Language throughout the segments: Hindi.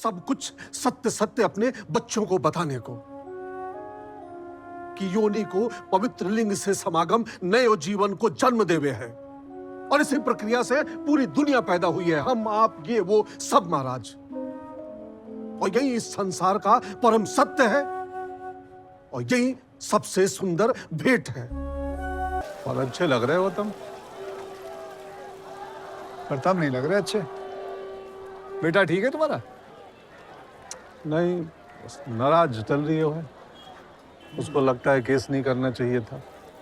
सब कुछ सत्य सत्य अपने बच्चों को बताने को, कि योनि को पवित्र लिंग से समागम नए जीवन को जन्म देवे है, और इसी प्रक्रिया से पूरी दुनिया पैदा हुई है, हम आप ये वो सब महाराज। और यही इस संसार का परम सत्य है, और यही सबसे सुंदर भेंट है। और अच्छे लग रहे हो तुम। प्रताप नहीं लग रहे अच्छे। बेटा ठीक है तुम्हारा? नहीं, नाराज चल रही है। उसको लगता है केस नहीं करना चाहिए था।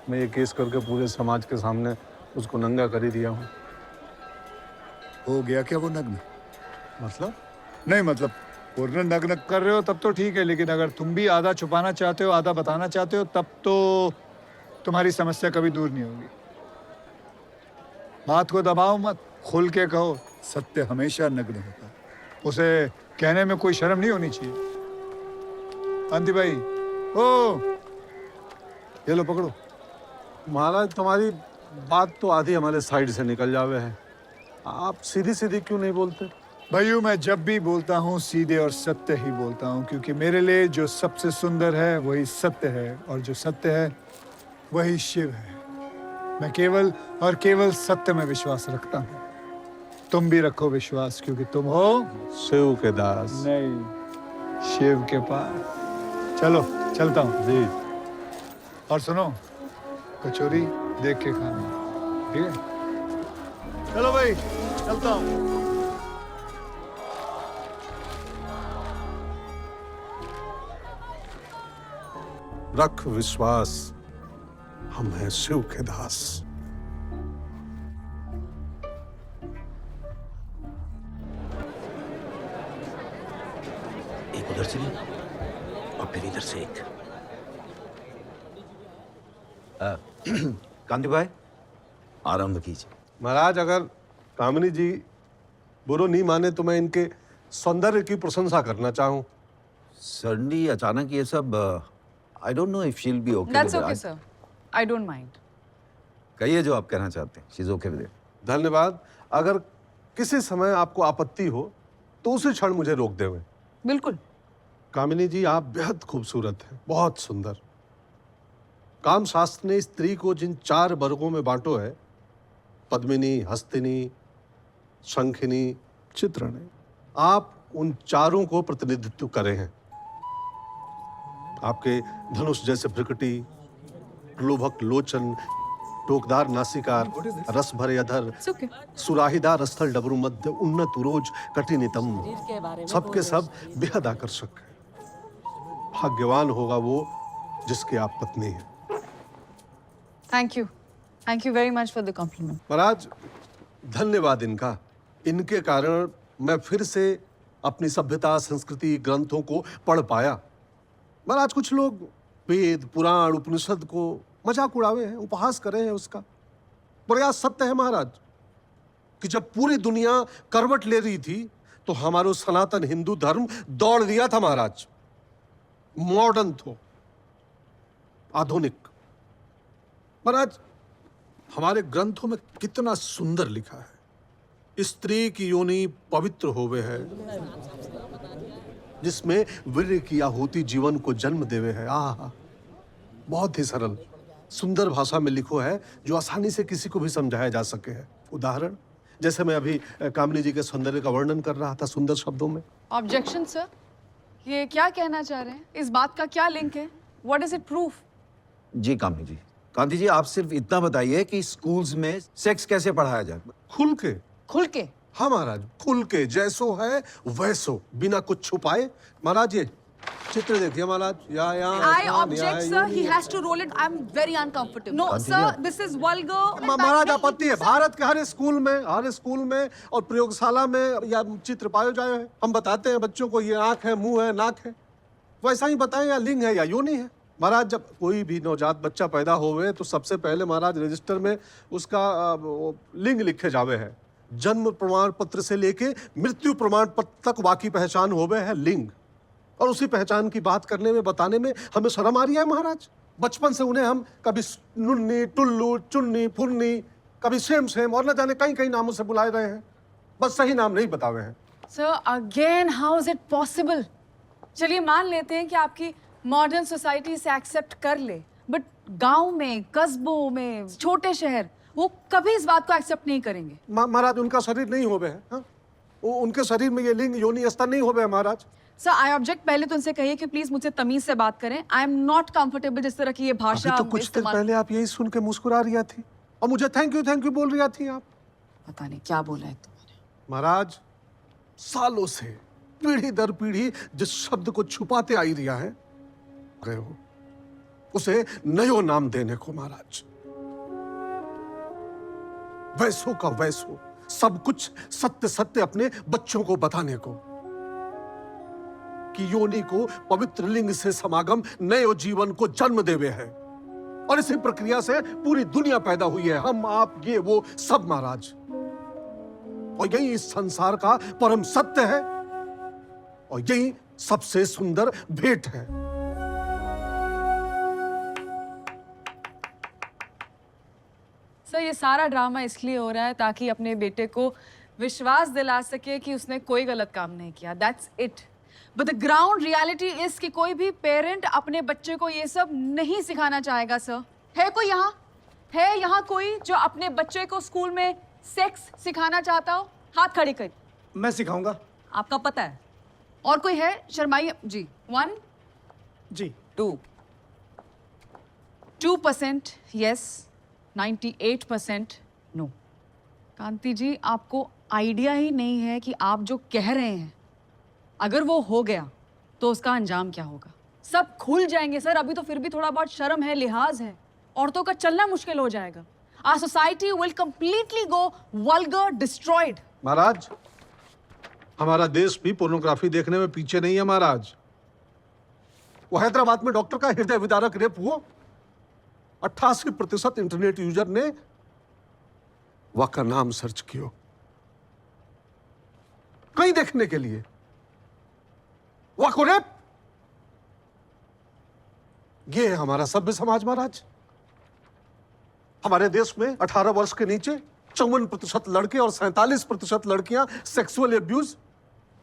मैं ये केस करके पूरे समाज के सामने उसको नंगा कर ही दिया हूँ। हो गया क्या वो नग्न? मतलब? नहीं मतलब पूर्ण नग्न कर रहे हो तब तो ठीक है, लेकिन अगर तुम भी आधा छुपाना चाहते हो आधा बताना चाहते हो तब तो तुम्हारी समस्या कभी दूर नहीं होगी। बात को दबाओ मत, खुल के कहो, सत्य हमेशा नग्न होता है, उसे कहने में कोई शर्म नहीं होनी चाहिए। कांति भाई, ओ ये लो पकड़ो। महाराज तुम्हारी बात तो आधी हमारे साइड से निकल जावे है, आप सीधी सीधी क्यों नहीं बोलते? भाइयों मैं जब भी बोलता हूँ सीधे और सत्य ही बोलता हूँ, क्योंकि मेरे लिए जो सबसे सुंदर है वही सत्य है, और जो सत्य है वही शिव है। मैं केवल और केवल सत्य में विश्वास रखता हूँ। तुम भी रखो विश्वास, क्योंकि तुम हो शिव के दास। नहीं, शिव के पास। चलो चलता हूँ जी। और सुनो, कचौरी देख के खाना, ठीक है? चलो भाई चलता हूँ। रख विश्वास, हम हैं शिव के दास। एक उधर से और फिर इधर से एक। कांति भाई आरंभ कीजिए। महाराज अगर कामिनी जी बुरो नहीं माने तो मैं इनके सौंदर्य की प्रशंसा करना चाहूं। सडनली अचानक ये सब I don't know if she will be okay. That's okay sir, I don't mind. कहिए जो आप कहना चाहते हैं। She is okay with it. धन्यवाद। अगर किसी समय आपको आपत्ति हो तो उसी क्षण मुझे रोक देवे। बिल्कुल। कामिनी जी आप बेहद खूबसूरत हैं, बहुत सुंदर। काम शास्त्र ने स्त्री को जिन 4 वर्गों में बांटो है, पद्मिनी, हस्तिनी, शंखिनी, चित्रणी, आप उन चारों को प्रतिनिधित्व करे हैं। आपके धनुष जैसे प्रकृति, लोभक लोचन, टोकदार नासिकार, रस भरे अधर, सुराहीदार स्थल डबरू मध्य, उन्नत उरोज, कटिनितम, सबके सब बेहद आकर्षक है। भाग्यवान होगा वो जिसके आप पत्नी हैं। Thank you very much for the compliment. महाराज धन्यवाद इनका। इनके कारण मैं फिर से अपनी सभ्यता, संस्कृति, ग्रंथों को पढ़ पाया। महाराज कुछ लोग वेद, पुराण, उपनिषद को मजाक उड़ावे हैं, उपहास करे हैं उसका। पर यह सत्य है महाराज कि जब पूरी दुनिया करवट ले रही थी तो हमारा सनातन हिंदू धर्म दौड़ दिया था महाराज। मॉडर्न थो, आधुनिक। महाराज हमारे ग्रंथों में कितना सुंदर लिखा है। स्त्री की योनि पवित्र होवे है, जिसमें वीर्य की आहुति जीवन को जन्म देवे है। आहा, बहुत ही सरल सुंदर भाषा में लिखो है, जो आसानी से किसी को भी समझाया जा सके है। उदाहरण जैसे मैं अभी कामिनी जी के सौंदर्य का वर्णन कर रहा था सुंदर शब्दों में। ऑब्जेक्शन सर, ये क्या कहना चाह रहे हैं? इस बात का क्या लिंक है? What is it proof? जी कामिनी जी, कांति जी आप सिर्फ इतना बताइए कि स्कूल्स में सेक्स कैसे पढ़ाया जाए। खुल के। खुल के? हाँ महाराज, खुल के, जैसो है वैसो, बिना कुछ छुपाए। महाराज ये चित्र देखिए महाराज, I object sir, he has to roll it. I'm very uncomfortable. No sir, this is vulgar. महाराज आपत्ति है। भारत के हर स्कूल में और प्रयोगशाला में या चित्र पाए जाए हैं। हम बताते हैं बच्चों को ये आंख है, मुंह है, नाक है, वैसा ही बताएं या लिंग है या योनि है। महाराज जब कोई भी नवजात बच्चा पैदा होवे तो सबसे पहले महाराज रजिस्टर में उसका लिंग लिखे जावे है। जन्म प्रमाण पत्र से लेके मृत्यु प्रमाण पत्र तक वाकई पहचान होवे है लिंग, और उसी पहचान की बात करने में, बताने में हमें शर्म आ रही है महाराज। बचपन से उन्हें हम कभी नुन्नी, टुल्लू, चुन्नी, फुन्नी, कभी सेम और न जाने कई नामों से बुलाए रहे हैं, बस सही नाम नहीं बतावे हैं। Sir again how is it possible? चलिए मान लेते हैं कि आपकी मॉडर्न सोसाइटी से एक्सेप्ट कर ले, बट गांव में, कस्बों में, छोटे शहर, वो कभी इस बात को एक्सेप्ट नहीं करेंगे। महाराज उनका शरीर नहीं हो है, हाँ? उनके शरीर में ये लिंग योनि स्तर नहीं हो है महाराज। Sir I object. पहले तो उनसे कहिए कि प्लीज मुझसे तमीज से बात करें। आई एम नॉट कंफर्टेबल जिस तरह की ये भाषा अभी तो कुछ देर पहले आप यही सुन के मुस्कुरा रही थी और मुझे थैंक यू बोल रही थी आप। पता नहीं क्या बोला है तुमने। महाराज सालों से पीढ़ी दर पीढ़ी जिस शब्द को छुपाते आई रिया है गए हो, उसे नयो नाम देने को महाराज। वैसो का वैसो सब कुछ सत्य सत्य अपने बच्चों को बताने को कि योनि को पवित्र लिंग से समागम नए जीवन को जन्म देवे है, और इसी प्रक्रिया से पूरी दुनिया पैदा हुई है। हम आप ये वो सब महाराज, और यही इस संसार का परम सत्य है और यही सबसे सुंदर भेंट है। सर ये सारा ड्रामा इसलिए हो रहा है ताकि अपने बेटे को विश्वास दिला सके कि उसने कोई गलत काम नहीं किया। That's it. But the ground reality is कि कोई भी पेरेंट अपने बच्चे को ये सब नहीं सिखाना चाहेगा। सर है कोई यहाँ, है यहाँ कोई जो अपने बच्चे को स्कूल में सेक्स सिखाना चाहता हो? हाथ खड़े कर। मैं सिखाऊंगा। आपका पता है? और कोई है? शर्माइए जी। 1 जी 2 2% यस, 98% नो। कांति जी आपको आइडिया ही नहीं है कि आप जो कह रहे हैं अगर वो हो गया तो उसका अंजाम क्या होगा। सब खुल जाएंगे सर। अभी तो फिर भी थोड़ा बहुत शर्म है, लिहाज है। औरतों का चलना मुश्किल हो जाएगा। Our society will completely go vulgar, destroyed. महाराज हमारा देश भी पोर्नोग्राफी देखने में पीछे नहीं है महाराज। वो हैदराबाद में डॉक्टर का हृदय विदारक रेप हुआ, 88% इंटरनेट यूजर ने वह का नाम सर्च किया कहीं देखने के लिए। वह को रेप, ये है हमारा सभ्य समाज महाराज। हमारे देश में 18 वर्ष के नीचे 54% लड़के और 47% लड़कियां सेक्सुअल एब्यूज,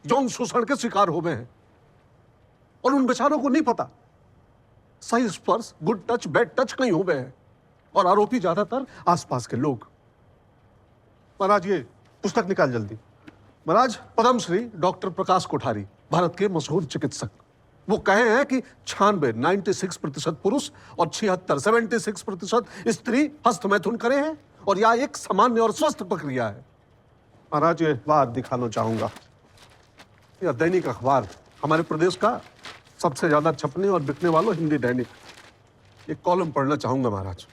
यौन शोषण के शिकार हो गए हैं, और उन बेचारों को नहीं पता सही स्पर्श, गुड टच, बैड टच कहीं हो गए हैं, और आरोपी ज्यादातर आसपास के लोग। महाराज ये पुस्तक निकाल जल्दी। महाराज पद्मश्री डॉक्टर प्रकाश कोठारी, भारत के मशहूर चिकित्सक, वो कहे हैं कि 96% पुरुष और 76% स्त्री हस्तमैथुन करे हैं, और यह एक सामान्य और स्वस्थ प्रक्रिया है। महाराज ये बात दिखाना चाहूंगा। यह दैनिक अखबार, हमारे प्रदेश का सबसे ज्यादा छपने और बिकने वाला हिंदी दैनिक, एक कॉलम पढ़ना चाहूंगा महाराज।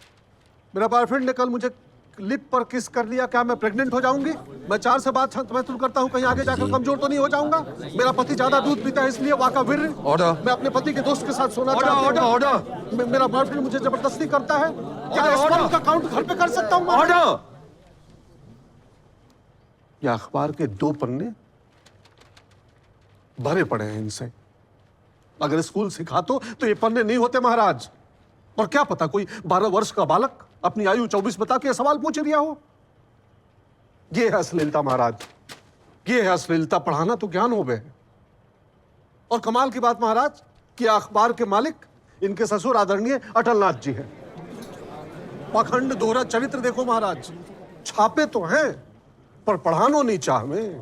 मेरा बॉयफ्रेंड ने कल मुझे लिप पर किस कर लिया, क्या मैं प्रेग्नेंट हो जाऊंगी? मैं 4 से बाद हस्तमैथुन करता हूँ, कहीं आगे जाकर कमजोर तो नहीं हो जाऊंगा? मेरा पति ज्यादा दूध पीता है इसलिए वाका वीर। ऑर्डर। मैं अपने पति के दोस्त के साथ सोना चाहता हूँ। ऑर्डर। मेरा बॉयफ्रेंड मुझे जबरदस्ती करता है। क्या स्पर्म का काउंट घर पे कर सकता हूँ? ऑर्डर। यह अखबार के 2 पन्ने भरे पड़े हैं इनसे। अगर स्कूल सिखा तो ये पन्ने नहीं होते महाराज। और क्या पता कोई 12 वर्ष का बालक अपनी आयु 24 बता के सवाल पूछ रिया हो। ये है अश्लीलता महाराज, ये है अश्लीलता। पढ़ाना तो ज्ञान हो गए। और कमाल की बात महाराज कि अखबार के मालिक इनके ससुर आदरणीय अटलनाथ जी हैं। पाखंड दोहरा चरित्र देखो महाराज। छापे तो हैं पर पढ़ानो नहीं चाह में।